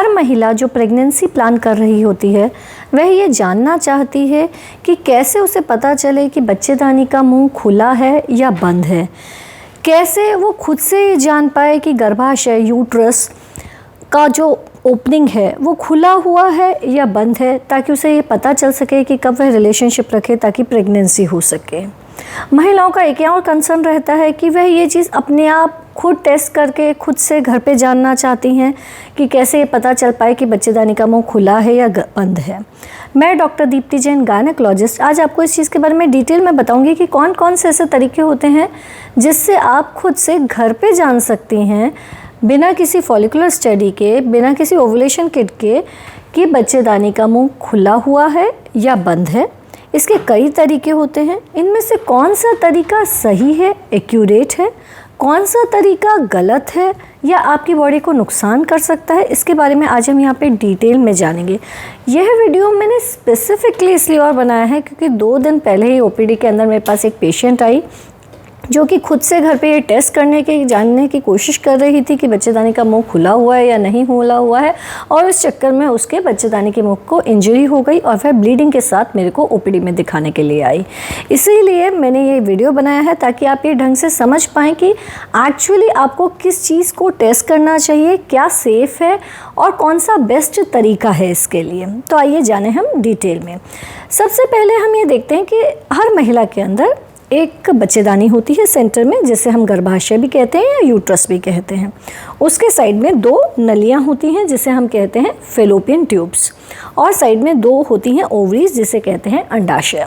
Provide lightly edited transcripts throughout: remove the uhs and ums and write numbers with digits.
हर महिला जो pregnancy plan कर रही होती है वह ये जानना चाहती है कि कैसे उसे पता चले कि बच्चेदानी का मुंह खुला है या बंद है। कैसे वो खुद से ये जान पाए कि गर्भाशय यूट्रस का जो ओपनिंग है वो खुला हुआ है या बंद है, ताकि उसे ये पता चल सके कि कब वह रिलेशनशिप रखे ताकि प्रेगनेंसी हो सके। महिलाओं का एक और कंसर्न रहता है कि वह ये चीज़ अपने आप खुद टेस्ट करके खुद से घर पे जानना चाहती हैं कि कैसे ये पता चल पाए कि बच्चेदानी का मुंह खुला है या बंद है। मैं डॉक्टर दीप्ति जैन, गायनेकोलॉजिस्ट, आज आपको इस चीज़ के बारे में डिटेल में बताऊंगी कि कौन कौन से ऐसे तरीके होते हैं जिससे आप खुद से घर पे जान सकती हैं बिना किसी फॉलिकुलर स्टडी के, बिना किसी ओवुलेशन किट के, कि बच्चेदानी का मुंह खुला हुआ है या बंद है। इसके कई तरीके होते हैं। इनमें से कौन सा तरीका सही है, एक्यूरेट है, कौन सा तरीका गलत है या आपकी बॉडी को नुकसान कर सकता है, इसके बारे में आज हम यहाँ पे डिटेल में जानेंगे। यह वीडियो मैंने स्पेसिफिकली इसलिए और बनाया है क्योंकि 2 दिन पहले ही ओपीडी के अंदर मेरे पास एक पेशेंट आई जो कि खुद से घर पे ये टेस्ट करने की, जानने की कोशिश कर रही थी कि बच्चेदानी का मुंह खुला हुआ है या नहीं खुला हुआ है, और इस चक्कर में उसके बच्चेदानी के मुंह को इंजरी हो गई और वह ब्लीडिंग के साथ मेरे को ओपीडी में दिखाने के लिए आई। इसीलिए मैंने ये वीडियो बनाया है ताकि आप ये ढंग से समझ पाएँ कि एक्चुअली आपको किस चीज़ को टेस्ट करना चाहिए, क्या सेफ़ है और कौन सा बेस्ट तरीका है इसके लिए। तो आइए जाने हम डिटेल में। सबसे पहले हम ये देखते हैं कि हर महिला के अंदर एक बच्चेदानी होती है सेंटर में, जिसे हम गर्भाशय भी कहते हैं या यूट्रस भी कहते हैं। उसके साइड में 2 नलियां होती हैं जिसे हम कहते हैं फेलोपियन ट्यूब्स, और साइड में 2 होती हैं ओवरीज जिसे कहते हैं अंडाशय।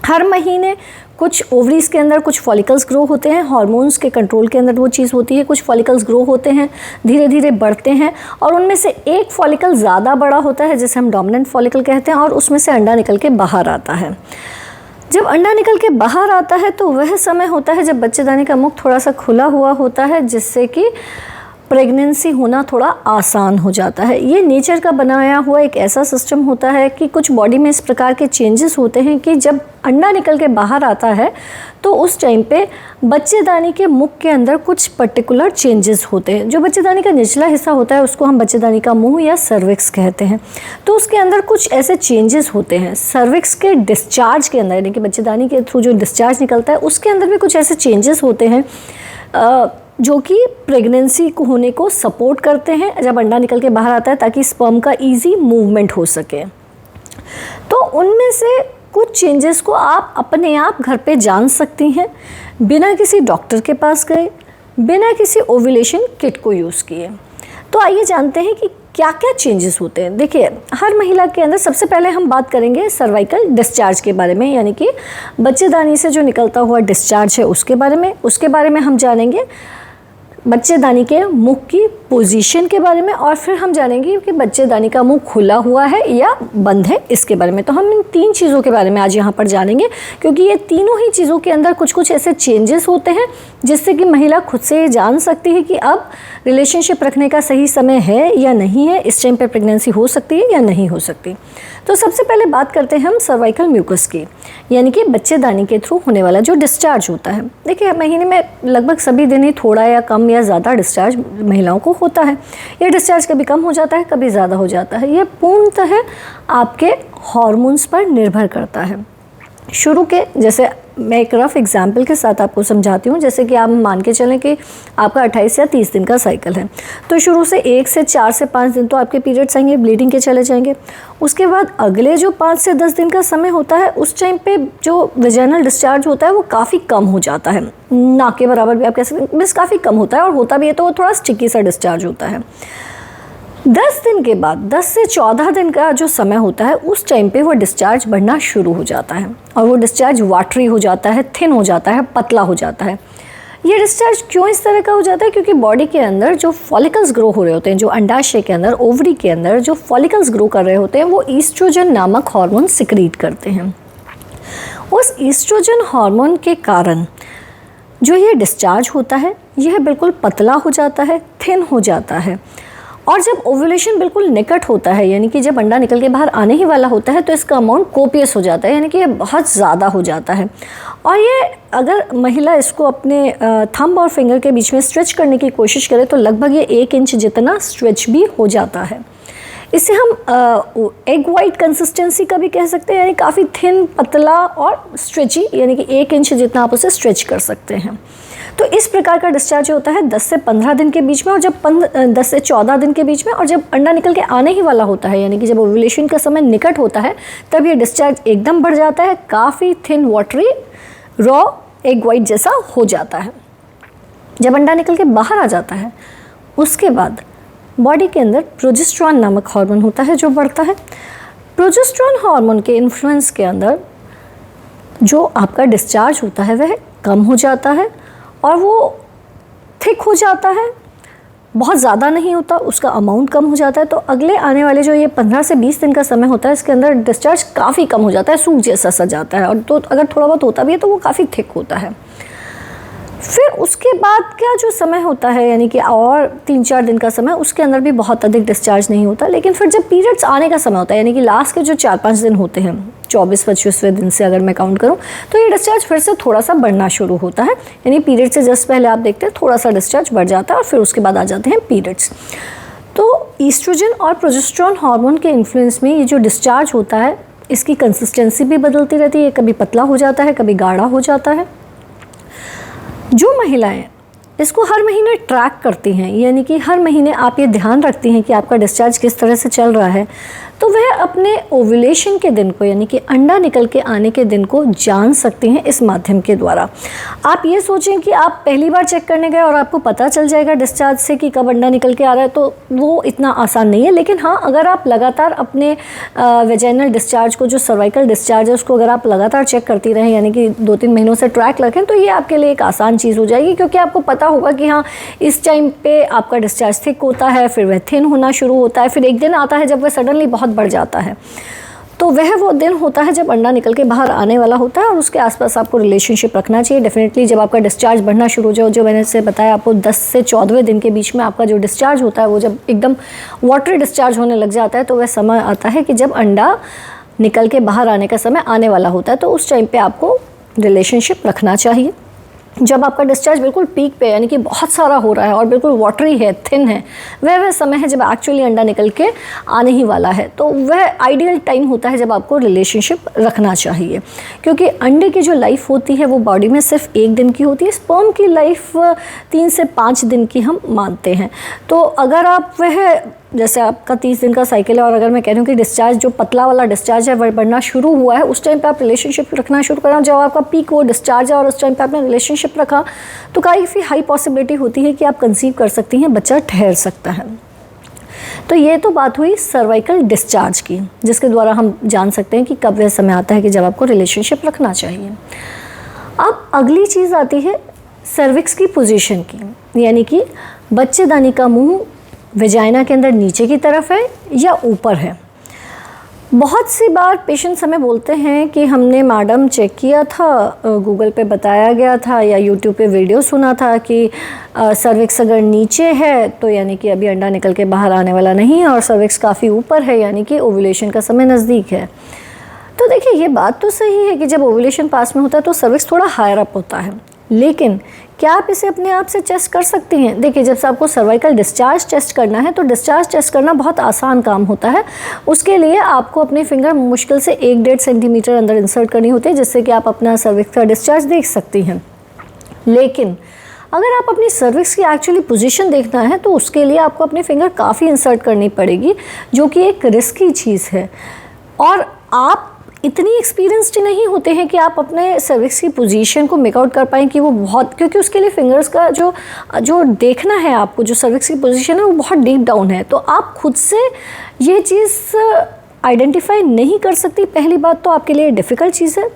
हर महीने कुछ ओवरीज के अंदर कुछ फॉलिकल्स ग्रो होते हैं, हार्मोन्स के कंट्रोल के अंदर वो चीज़ होती है। कुछ फॉलिकल्स ग्रो होते हैं, धीरे धीरे बढ़ते हैं, और उनमें से एक फॉलिकल ज़्यादा बड़ा होता है जिसे हम डोमिनेंट फॉलिकल कहते हैं, और उसमें से अंडा निकल के बाहर आता है। जब अंडा निकल के बाहर आता है तो वह समय होता है जब बच्चेदानी का मुख थोड़ा सा खुला हुआ होता है, जिससे कि प्रेगनेंसी होना थोड़ा आसान हो जाता है। ये नेचर का बनाया हुआ एक ऐसा सिस्टम होता है कि कुछ बॉडी में इस प्रकार के चेंजेस होते हैं कि जब अंडा निकल के बाहर आता है तो उस टाइम पे बच्चेदानी के मुख के अंदर कुछ पर्टिकुलर चेंजेस होते हैं। जो बच्चेदानी का निचला हिस्सा होता है उसको हम बच्चेदानी का मुंह या सर्विक्स कहते हैं। तो उसके अंदर कुछ ऐसे चेंजेस होते हैं। सर्विक्स के डिस्चार्ज के अंदर, यानी कि बच्चेदानी के थ्रू जो डिस्चार्ज निकलता है उसके अंदर भी कुछ ऐसे चेंजेस होते हैं जो कि प्रेगनेंसी को होने को सपोर्ट करते हैं जब अंडा निकल के बाहर आता है, ताकि स्पर्म का इजी मूवमेंट हो सके। तो उनमें से कुछ चेंजेस को आप अपने आप घर पे जान सकती हैं बिना किसी डॉक्टर के पास गए, बिना किसी ओव्यूलेशन किट को यूज़ किए। तो आइए जानते हैं कि क्या क्या चेंजेस होते हैं। देखिए, हर महिला के अंदर सबसे पहले हम बात करेंगे सर्वाइकल डिस्चार्ज के बारे में, यानी कि बच्चेदानी से जो निकलता हुआ डिस्चार्ज है उसके बारे में। उसके बारे में हम जानेंगे बच्चेदानी के मुख की पोजीशन के बारे में, और फिर हम जानेंगे कि बच्चेदानी का मुंह खुला हुआ है या बंद है, इसके बारे में। तो हम इन 3 चीज़ों के बारे में आज यहाँ पर जानेंगे, क्योंकि ये तीनों ही चीज़ों के अंदर कुछ कुछ ऐसे चेंजेस होते हैं जिससे कि महिला खुद से ये जान सकती है कि अब रिलेशनशिप रखने का सही समय है या नहीं है, इस टाइम पर प्रेगनेंसी हो सकती है या नहीं हो सकती। तो सबसे पहले बात करते हैं हम सर्वाइकल म्यूकस की, यानी कि बच्चेदानी के थ्रू होने वाला जो डिस्चार्ज होता है। देखिए, महीने में लगभग सभी दिन ही थोड़ा या कम या ज़्यादा डिस्चार्ज महिलाओं को होता है। ये डिस्चार्ज कभी कम हो जाता है, कभी ज़्यादा हो जाता है। ये पूर्णतः आपके हार्मोन्स पर निर्भर करता है। शुरू के, जैसे मैं एक रफ एग्जाम्पल के साथ आपको समझाती हूँ। जैसे कि आप मान के चलें कि आपका 28 या 30 दिन का साइकिल है, तो शुरू से 1 से 4 से 5 दिन तो आपके पीरियड्स आएंगे, ब्लीडिंग के चले जाएंगे। उसके बाद अगले जो 5 से 10 दिन का समय होता है, उस टाइम पे जो वेजाइनल डिस्चार्ज होता है वो काफ़ी कम हो जाता है, ना के बराबर भी आप कह सकते हैं, बस काफ़ी कम होता है, और होता भी है तो वो थोड़ा स्टिकी सा डिस्चार्ज होता है। 10 दिन के बाद 10 से 14 दिन का जो समय होता है, उस टाइम पे वो डिस्चार्ज बढ़ना शुरू हो जाता है, और वो डिस्चार्ज वाटरी हो जाता है, थिन हो जाता है, पतला हो जाता है। ये डिस्चार्ज क्यों इस तरह का हो जाता है? क्योंकि बॉडी के अंदर जो फॉलिकल्स ग्रो हो रहे होते हैं, जो अंडाशय के अंदर, ओवरी के अंदर जो फॉलिकल्स ग्रो कर रहे होते हैं, वो ईस्ट्रोजन नामक हार्मोन सिक्रीट करते हैं। उस ईस्ट्रोजन हार्मोन के कारण जो ये डिस्चार्ज होता है, यह बिल्कुल पतला हो जाता है, थिन हो जाता है, और जब ओव्यूलेशन बिल्कुल निकट होता है, यानी कि जब अंडा निकल के बाहर आने ही वाला होता है, तो इसका अमाउंट कोपियस हो जाता है, यानी कि ये बहुत ज़्यादा हो जाता है। और ये अगर महिला इसको अपने थंब और फिंगर के बीच में स्ट्रेच करने की कोशिश करे तो लगभग ये 1 इंच जितना स्ट्रेच भी हो जाता है। इसे हम एग वाइट कंसिस्टेंसी का भी कह सकते हैं, यानी काफ़ी थिन, पतला और स्ट्रेची, यानी कि 1 इंच जितना आप उसे स्ट्रेच कर सकते हैं। तो इस प्रकार का डिस्चार्ज होता है 10 से 15 दिन के बीच में, और जब 10 से 14 दिन के बीच में, और जब अंडा निकल के आने ही वाला होता है, यानी कि जब ओव्यूलेशन का समय निकट होता है, तब ये डिस्चार्ज एकदम बढ़ जाता है, काफ़ी thin, watery, raw egg white जैसा हो जाता है। जब अंडा निकल के बाहर आ जाता है, उसके बाद बॉडी के अंदर प्रोजेस्टेरॉन नामक हार्मोन होता है जो बढ़ता है। प्रोजेस्टेरॉन हार्मोन के इन्फ्लुएंस के अंदर जो आपका डिस्चार्ज होता है वह कम हो जाता है, और वो थिक हो जाता है, बहुत ज़्यादा नहीं होता, उसका अमाउंट कम हो जाता है। तो अगले आने वाले जो ये 15 से 20 दिन का समय होता है, इसके अंदर डिस्चार्ज काफ़ी कम हो जाता है, सूख जैसा सा जाता है, और तो अगर थोड़ा बहुत होता भी है तो वो काफ़ी थिक होता है। फिर उसके बाद क्या जो समय होता है, यानी कि और 3-4 दिन का समय, उसके अंदर भी बहुत अधिक डिस्चार्ज नहीं होता। लेकिन फिर जब पीरियड्स आने का समय होता है, यानी कि लास्ट के जो 4-5 दिन होते हैं, 24-25वें दिन से अगर मैं काउंट करूं, तो ये डिस्चार्ज फिर से थोड़ा सा बढ़ना शुरू होता है। यानी पीरियड से जस्ट पहले आप देखते हैं थोड़ा सा डिस्चार्ज बढ़ जाता है, और फिर उसके बाद आ जाते हैं पीरियड्स। तो ईस्ट्रोजन और प्रोजेस्टेरॉन हार्मोन के इन्फ्लुएंस में ये जो डिस्चार्ज होता है, इसकी कंसिस्टेंसी भी बदलती रहती है, कभी पतला हो जाता है, कभी गाढ़ा हो जाता है। जो महिलाएं इसको हर महीने ट्रैक करती हैं, यानी कि हर महीने आप ये ध्यान रखती हैं कि आपका डिस्चार्ज किस तरह से चल रहा है, तो वह अपने ओव्यूलेशन के दिन को, यानी कि अंडा निकल के आने के दिन को जान सकती हैं इस माध्यम के द्वारा। आप ये सोचें कि आप पहली बार चेक करने गए और आपको पता चल जाएगा डिस्चार्ज से कि कब अंडा निकल के आ रहा है, तो वो इतना आसान नहीं है। लेकिन हाँ, अगर आप लगातार अपने वेजाइनल डिस्चार्ज को, जो सर्वाइकल डिस्चार्ज है, उसको अगर आप लगातार चेक करती रहें, यानी कि 2-3 महीनों से ट्रैक रखें, तो ये आपके लिए एक आसान चीज़ हो जाएगी, क्योंकि आपको पता होगा कि हाँ, इस टाइम पे आपका डिस्चार्ज थिक होता है, फिर वह थिन होना शुरू होता है, फिर एक दिन आता है जब वह सडनली बहुत बढ़ जाता है। तो वह वो दिन होता है जब अंडा निकल के बाहर आने वाला होता है, और उसके आसपास आपको रिलेशनशिप रखना चाहिए। डेफिनेटली जब आपका डिस्चार्ज बढ़ना शुरू हो जाए, जो मैंने से बताया आपको, 10 से 14वें दिन के बीच में आपका जो डिस्चार्ज होता है, वो जब एकदम वाटरी डिस्चार्ज होने लग जाता है, तो वह समय आता है कि जब अंडा निकल के बाहर आने का समय आने वाला होता है। तो उस टाइम पर आपको रिलेशनशिप रखना चाहिए। जब आपका डिस्चार्ज बिल्कुल पीक पे, यानी कि बहुत सारा हो रहा है और बिल्कुल वाटरी है, थिन है, वह समय है जब एक्चुअली अंडा निकल के आने ही वाला है। तो वह आइडियल टाइम होता है जब आपको रिलेशनशिप रखना चाहिए, क्योंकि अंडे की जो लाइफ होती है वो बॉडी में सिर्फ 1 दिन की होती है। स्पर्म की लाइफ 3 से 5 दिन की हम मानते हैं। तो अगर आप वह, जैसे आपका 30 दिन का साइकिल है, और अगर मैं कह रही हूँ कि डिस्चार्ज, जो पतला वाला डिस्चार्ज है वह बढ़ना शुरू हुआ है, उस टाइम पे आप रिलेशनशिप रखना शुरू करें। जब आपका पीक वो डिस्चार्ज है और उस टाइम पे आपने रिलेशनशिप रखा, तो काफ़ी हाई पॉसिबिलिटी होती है कि आप कंसीव कर सकती हैं, बच्चा ठहर सकता है। तो ये तो बात हुई सर्वाइकल डिस्चार्ज की, जिसके द्वारा हम जान सकते हैं कि कब वह समय आता है कि जब आपको रिलेशनशिप रखना चाहिए। अब अगली चीज़ आती है सर्विक्स की पोजीशन की, यानी कि बच्चेदानी का मुंह वेजाइना के अंदर नीचे की तरफ है या ऊपर है। बहुत सी बार पेशेंट्स हमें बोलते हैं कि हमने मैडम चेक किया था, गूगल पे बताया गया था या यूट्यूब पे वीडियो सुना था कि सर्विक्स अगर नीचे है तो यानी कि अभी अंडा निकल के बाहर आने वाला नहीं है, और सर्विक्स काफ़ी ऊपर है यानी कि ओव्यूलेशन का समय नज़दीक है। तो देखिए, ये बात तो सही है कि जब ओव्यूलेशन पास में होता है तो सर्विक्स थोड़ा हायर अप होता है, लेकिन क्या आप इसे अपने आप से टेस्ट कर सकती हैं? देखिए, जब से आपको सर्वाइकल डिस्चार्ज टेस्ट करना है तो डिस्चार्ज टेस्ट करना बहुत आसान काम होता है। उसके लिए आपको अपनी फिंगर मुश्किल से 1-1.5 सेंटीमीटर अंदर इंसर्ट करनी होती है, जिससे कि आप अपना सर्विक्स का डिस्चार्ज देख सकती हैं। लेकिन अगर आप अपनी सर्विक्स की एक्चुअली पोजीशन देखना है तो उसके लिए आपको अपनी फिंगर काफ़ी इंसर्ट करनी पड़ेगी, जो कि एक रिस्की चीज़ है। और आप इतनी एक्सपीरियंस्ड नहीं होते हैं कि आप अपने सर्विक्स की पोजीशन को मेक आउट कर पाएँ कि वो बहुत, क्योंकि उसके लिए फिंगर्स का जो देखना है आपको, जो सर्विक्स की पोजीशन है वो बहुत डीप डाउन है। तो आप खुद से ये चीज़ आइडेंटिफाई नहीं कर सकती। पहली बात तो आपके लिए डिफ़िकल्ट चीज़ है।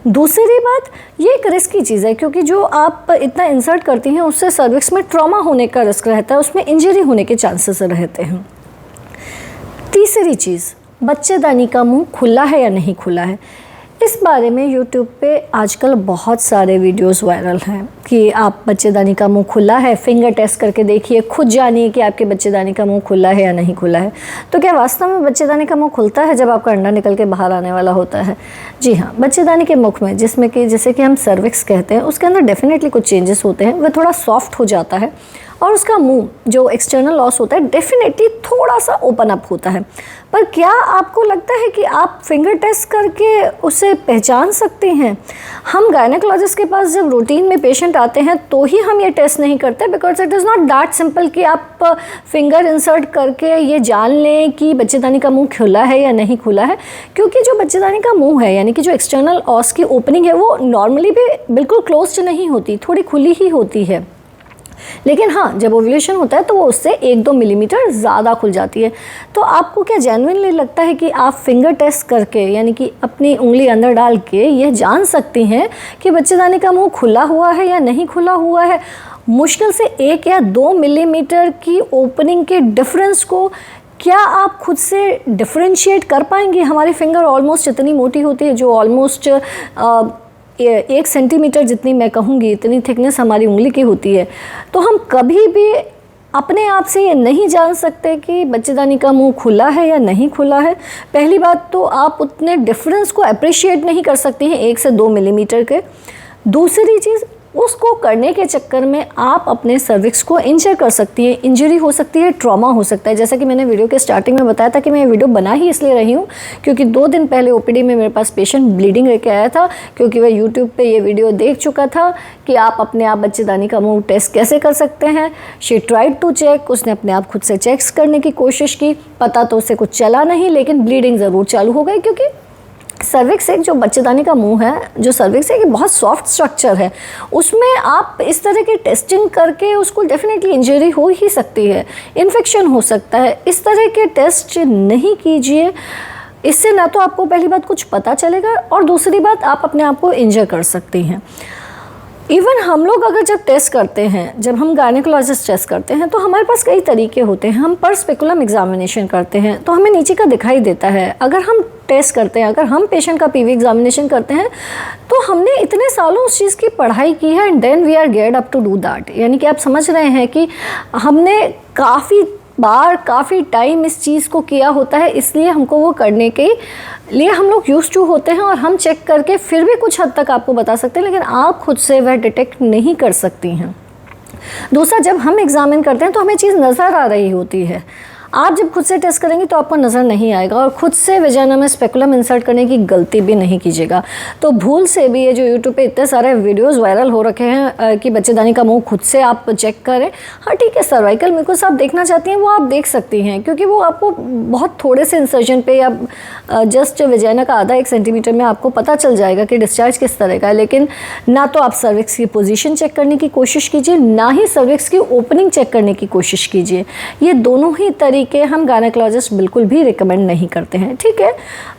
दूसरी बात, ये एक रिस्की चीज़ है, क्योंकि जो आप इतना इंसर्ट करती हैं उससे सर्विक्स में ट्रॉमा होने का रिस्क रहता है, उसमें इंजरी होने के चांसेस रहते हैं। तीसरी चीज़, बच्चेदानी का मुंह खुला है या नहीं खुला है। इस बारे में यूट्यूब पे आजकल बहुत सारे वीडियोस वायरल हैं कि आप बच्चेदानी का मुंह खुला है, फिंगर टेस्ट करके देखिए, खुद जानिए कि आपके बच्चेदानी का मुंह खुला है या नहीं खुला है। तो क्या वास्तव में बच्चेदानी का मुंह खुलता है जब आपका अंडा निकल के बाहर आने वाला होता है? जी हाँ, बच्चेदानी के मुख में जिसमें कि जैसे कि हम सर्विक्स कहते हैं, उसके अंदर डेफिनेटली कुछ चेंजेस होते हैं, वह थोड़ा सॉफ्ट हो जाता है और उसका मुंह जो एक्सटर्नल लॉस होता है डेफिनेटली थोड़ा सा ओपन अप होता है। पर क्या आपको लगता है कि आप फिंगर टेस्ट करके उसे पहचान सकते हैं? हम गायनेकोलॉजिस्ट के पास जब रूटीन में पेशेंट आते हैं तो ही हम ये टेस्ट नहीं करते, because it is not that simple कि आप फिंगर इंसर्ट करके ये जान लें कि बच्चेदानी का मुंह खुला है या नहीं खुला है। क्योंकि जो बच्चेदानी का मुंह है, यानी कि जो एक्सटर्नल ऑस की ओपनिंग है, वो नॉर्मली भी बिल्कुल क्लोज्ड नहीं होती, थोड़ी खुली ही होती है। लेकिन हाँ, जब ओव्यूलेशन होता है तो वो उससे 1-2 मिलीमीटर ज़्यादा खुल जाती है। तो आपको क्या जेन्युइनली लगता है कि आप फिंगर टेस्ट करके, यानी कि अपनी उंगली अंदर डाल के यह जान सकती हैं कि बच्चेदानी का मुंह खुला हुआ है या नहीं खुला हुआ है? मुश्किल से 1 या 2 मिलीमीटर की ओपनिंग के डिफरेंस को क्या आप खुद से डिफरेंशिएट कर पाएंगे? हमारी फिंगर ऑलमोस्ट इतनी मोटी होती है, जो ऑलमोस्ट 1 सेंटीमीटर जितनी मैं कहूँगी इतनी थिकनेस हमारी उंगली की होती है। तो हम कभी भी अपने आप से ये नहीं जान सकते कि बच्चेदानी का मुंह खुला है या नहीं खुला है। पहली बात तो आप उतने डिफरेंस को अप्रिशिएट नहीं कर सकती हैं 1 से 2 मिलीमीटर के। दूसरी चीज़, उसको करने के चक्कर में आप अपने सर्विक्स को इंजर कर सकती हैं। इंजरी हो सकती है, ट्रॉमा हो सकता है। जैसा कि मैंने वीडियो के स्टार्टिंग में बताया था कि मैं ये वीडियो बना ही इसलिए रही हूँ क्योंकि 2 दिन पहले ओपीडी में मेरे पास पेशेंट ब्लीडिंग लेके आया था, क्योंकि वह यूट्यूब पे ये वीडियो देख चुका था कि आप अपने आप बच्चेदानी का मुंह टेस्ट कैसे कर सकते हैं। शी ट्राइड टू चेक, उसने अपने आप खुद से चेक्स करने की कोशिश की, पता तो उसे कुछ चला नहीं, लेकिन ब्लीडिंग ज़रूर चालू हो गई। क्योंकि सर्विक्स एक जो बच्चेदानी का मुंह है, जो सर्विक्स है, कि बहुत सॉफ्ट स्ट्रक्चर है, उसमें आप इस तरह की टेस्टिंग करके उसको डेफिनेटली इंजरी हो ही सकती है, इन्फेक्शन हो सकता है। इस तरह के टेस्ट नहीं कीजिए, इससे ना तो आपको पहली बात कुछ पता चलेगा और दूसरी बात आप अपने आप को इंजर कर सकती हैं। इवन हम लोग अगर जब टेस्ट करते हैं, जब हम गायनेकोलॉजिस्ट टेस्ट करते हैं, तो हमारे पास कई तरीके होते हैं। हम पर स्पेकुलम एग्जामिनेशन करते हैं तो हमें नीचे का दिखाई देता है। अगर हम टेस्ट करते हैं, अगर हम पेशेंट का पीवी एग्जामिनेशन करते हैं, तो हमने इतने सालों उस चीज़ की पढ़ाई की है and then we are geared up to do that. यानी कि आप समझ रहे हैं कि हमने काफ़ी बार, काफ़ी टाइम इस चीज़ को किया होता है, इसलिए हमको वो करने के लिए हम लोग यूज्ड टू होते हैं और हम चेक करके फिर भी कुछ हद तक आपको बता सकते हैं, लेकिन आप खुद से वह डिटेक्ट नहीं कर सकती हैं। दूसरा, जब हम एग्जामिन करते हैं तो हमें चीज़ नज़र आ रही होती है। आप जब खुद से टेस्ट करेंगे तो आपको नज़र नहीं आएगा। और खुद से वेजाइना में स्पेकुलम इंसर्ट करने की गलती भी नहीं कीजिएगा। तो भूल से भी ये जो यूट्यूब पे इतने सारे वीडियोस वायरल हो रखे हैं कि बच्चेदानी का मुंह खुद से आप चेक करें, हाँ ठीक है, सर्वाइकल म्यूकस आप देखना चाहती हैं वो आप देख सकती हैं, क्योंकि वो आपको बहुत थोड़े से इंसर्जन पे या जस्ट वेजाइना का आधा 1 सेंटीमीटर में आपको पता चल जाएगा कि डिस्चार्ज किस तरह का है। लेकिन ना तो आप सर्विक्स की पोजीशन चेक करने की कोशिश कीजिए, ना ही सर्विक्स की ओपनिंग चेक करने की कोशिश कीजिए। ये दोनों ही तरीके हम गायनेकोलॉजिस्ट बिल्कुल भी रिकमेंड नहीं करते हैं। ठीक है,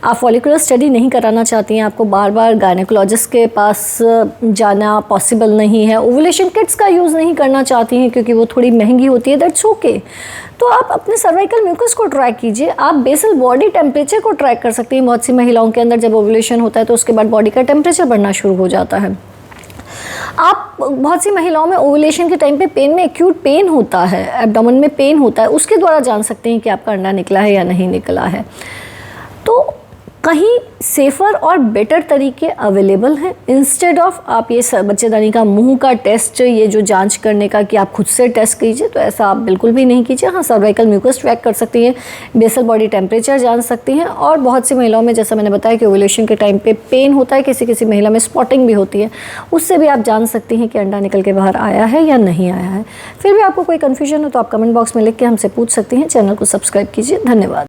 आप फॉलिकुलर स्टडी नहीं कराना चाहती हैं, आपको बार बार गायनेकोलॉजिस्ट के पास जाना पॉसिबल नहीं है, ओवुलेशन किट्स का यूज़ नहीं करना चाहती हैं क्योंकि वो थोड़ी महंगी होती है, दैट्स ओके। तो आप अपने सर्वाइकल म्यूकस को ट्रैक कीजिए, आप बेसल बॉडी टेम्परेचर को ट्रैक कर सकती हैं। बहुत सी महिलाओं के अंदर जब ओवुलेशन होता है तो उसके बाद बॉडी का टेम्परेचर बढ़ना शुरू हो जाता है। आप बहुत सी महिलाओं में ओवुलेशन के टाइम पे पेन में एक्यूट पेन होता है, एब्डोमेन में पेन होता है, उसके द्वारा जान सकते हैं कि आपका अंडा निकला है या नहीं निकला है। तो कहीं सेफ़र और बेटर तरीके अवेलेबल हैं। इंस्टेड ऑफ आप ये बच्चेदानी का मुंह का टेस्ट, ये जो जांच करने का कि आप खुद से टेस्ट कीजिए, तो ऐसा आप बिल्कुल भी नहीं कीजिए। हाँ, सर्वाइकल म्यूकस ट्रैक कर सकती हैं, बेसल बॉडी टेम्परेचर जान सकती हैं, और बहुत सी महिलाओं में जैसा मैंने बताया कि ओवुलेशन के टाइम पे पेन होता है, किसी किसी महिला में स्पॉटिंग भी होती है, उससे भी आप जान सकती हैं कि अंडा निकल के बाहर आया है या नहीं आया है। फिर भी आपको कोई कन्फ्यूजन हो तो आप कमेंट बॉक्स में लिख के हमसे पूछ सकती हैं। चैनल को सब्सक्राइब कीजिए। धन्यवाद।